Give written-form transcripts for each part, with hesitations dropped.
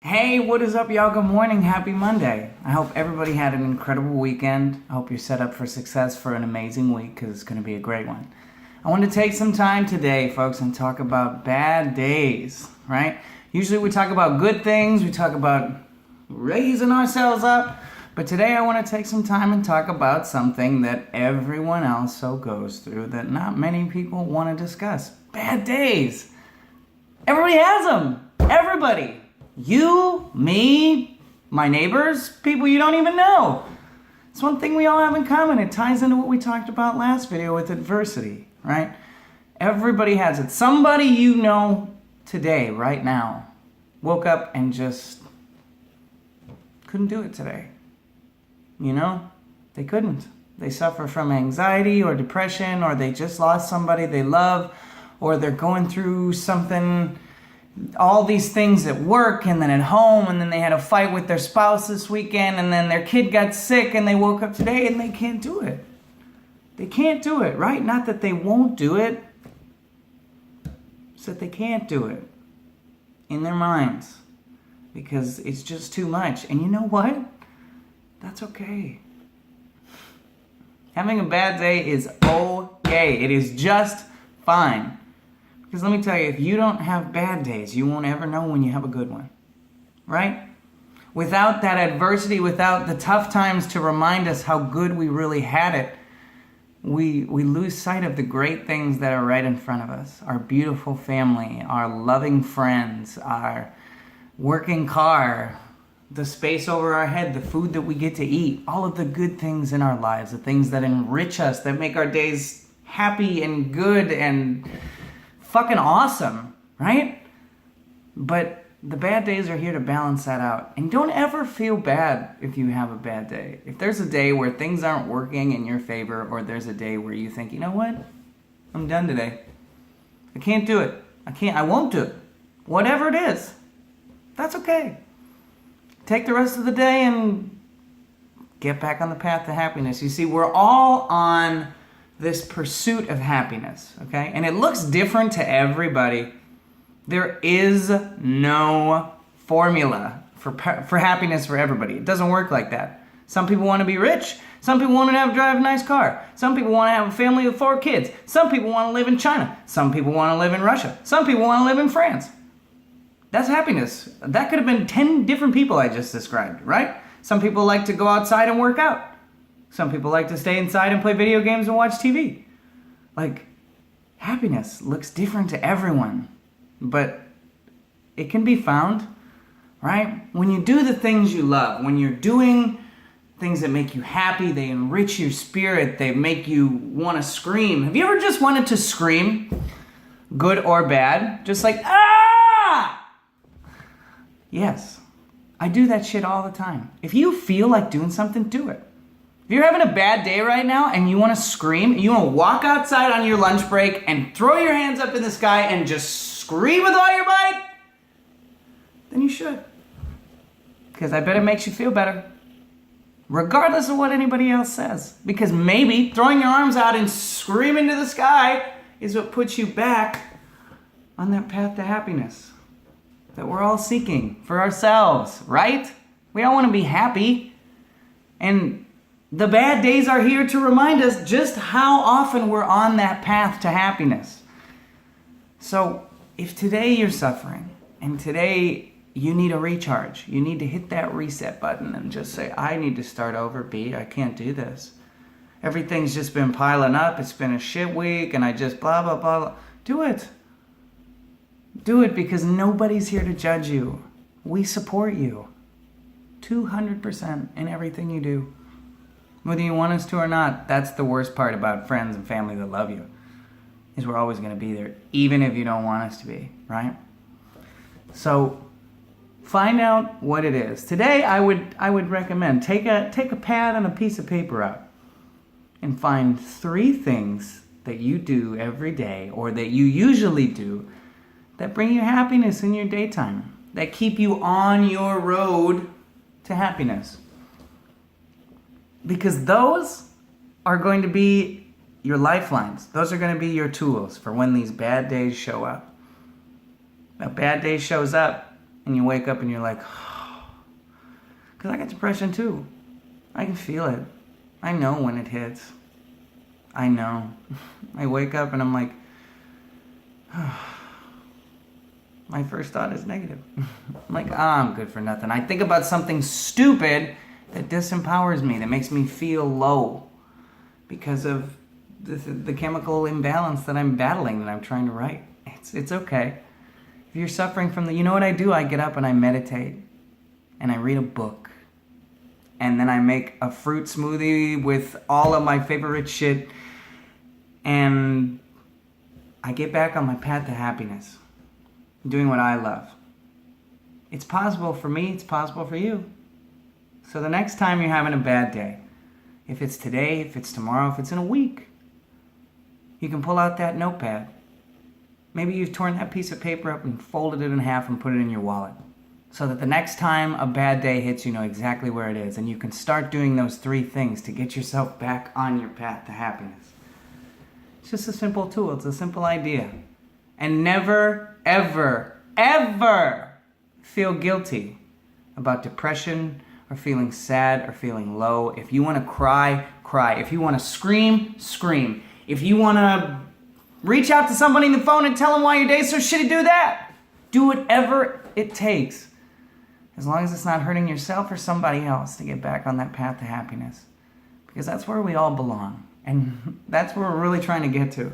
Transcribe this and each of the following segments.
Hey, what is up, y'all? Good morning. Happy Monday. I hope everybody had an incredible weekend. I hope you're set up for success for an amazing week because it's going to be a great one. I want to take some time today, folks, and talk about bad days, right? Usually we talk about good things, we talk about raising ourselves up, but today I want to take some time and talk about something that everyone else so goes through that not many people want to discuss. Bad days. Everybody has them. Everybody. You, me, my neighbors, people you don't even know. It's one thing we all have in common. It ties into what we talked about last video with adversity, right? Everybody has it. Somebody you know today, right now, woke up and just couldn't do it today. You know? They couldn't. They suffer from anxiety or depression, or they just lost somebody they love, or they're going through something, all these things at work and then at home, and then they had a fight with their spouse this weekend, and then their kid got sick and they woke up today and they can't do it. They can't do it, right? Not that they won't do it. It's that they can't do it in their minds because it's just too much. And you know what? That's okay. Having a bad day is okay. It is just fine. Because let me tell you, if you don't have bad days, you won't ever know when you have a good one, right? Without that adversity, without the tough times to remind us how good we really had it, we lose sight of the great things that are right in front of us. Our beautiful family, our loving friends, our working car, the space over our head, the food that we get to eat, all of the good things in our lives, the things that enrich us, that make our days happy and good and fucking awesome, right? But the bad days are here to balance that out. And don't ever feel bad if you have a bad day. If there's a day where things aren't working in your favor, or there's a day where you think, you know what? I'm done today. I can't do it. I won't do it. Whatever it is, that's okay. Take the rest of the day and get back on the path to happiness. You see, we're all on this pursuit of happiness, okay? And it looks different to everybody. There is no formula for happiness for everybody. It doesn't work like that. Some people want to be rich. Some people want to drive a nice car. Some people want to have a family of 4 kids. Some people want to live in China. Some people want to live in Russia. Some people want to live in France. That's happiness. That could have been 10 different people I just described, right? Some people like to go outside and work out. Some people like to stay inside and play video games and watch TV. Like, happiness looks different to everyone, but it can be found, right? When you do the things you love, when you're doing things that make you happy, they enrich your spirit, they make you want to scream. Have you ever just wanted to scream, good or bad? Just like, ah! Yes, I do that shit all the time. If you feel like doing something, do it. If you're having a bad day right now and you want to scream, you want to walk outside on your lunch break and throw your hands up in the sky and just scream with all your might, then you should. Because I bet it makes you feel better. Regardless of what anybody else says. Because maybe throwing your arms out and screaming to the sky is what puts you back on that path to happiness that we're all seeking for ourselves, right? We all want to be happy. And the bad days are here to remind us just how often we're on that path to happiness. So if today you're suffering and today you need a recharge, you need to hit that reset button and just say, I need to start over, B. I can't do this. Everything's just been piling up. It's been a shit week and I just blah, blah, blah, blah. Do it. Do it because nobody's here to judge you. We support you 200% in everything you do. Whether you want us to or not, that's the worst part about friends and family that love you, is we're always going to be there, even if you don't want us to be, right? So find out what it is. Today, I would recommend take a pad and a piece of paper out and find 3 things that you do every day or that you usually do that bring you happiness in your daytime, that keep you on your road to happiness. Because those are going to be your lifelines. Those are going to be your tools for when these bad days show up. A bad day shows up, And you wake up and you're like, because I got depression too. I can feel it. I know when it hits. I know. I wake up and I'm like, my first thought is negative. I'm like, I'm good for nothing. I think about something stupid that disempowers me, that makes me feel low because of the chemical imbalance that I'm battling, that I'm trying to right. It's okay. If you're suffering from you know what I do? I get up and I meditate and I read a book. And then I make a fruit smoothie with all of my favorite shit. And I get back on my path to happiness. Doing what I love. It's possible for me, it's possible for you. So the next time you're having a bad day, if it's today, if it's tomorrow, if it's in a week, you can pull out that notepad. Maybe you've torn that piece of paper up and folded it in half and put it in your wallet. So that the next time a bad day hits, you know exactly where it is. And you can start doing those 3 things to get yourself back on your path to happiness. It's just a simple tool. It's a simple idea. And never, ever, ever feel guilty about depression or feeling sad or feeling low. If you want to cry, cry. If you want to scream, scream. If you want to reach out to somebody on the phone and tell them why your day's so shitty, do that. Do whatever it takes. As long as it's not hurting yourself or somebody else to get back on that path to happiness. Because that's where we all belong. And that's where we're really trying to get to.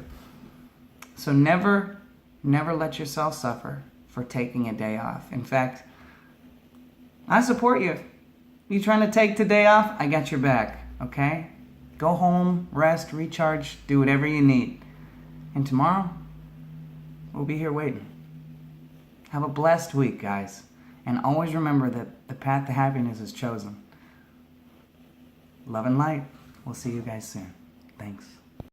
So never let yourself suffer for taking a day off. In fact, I support you. You trying to take today off? I got your back, okay? Go home, rest, recharge, do whatever you need. And tomorrow, we'll be here waiting. Have a blessed week, guys. And always remember that the path to happiness is chosen. Love and light. We'll see you guys soon. Thanks.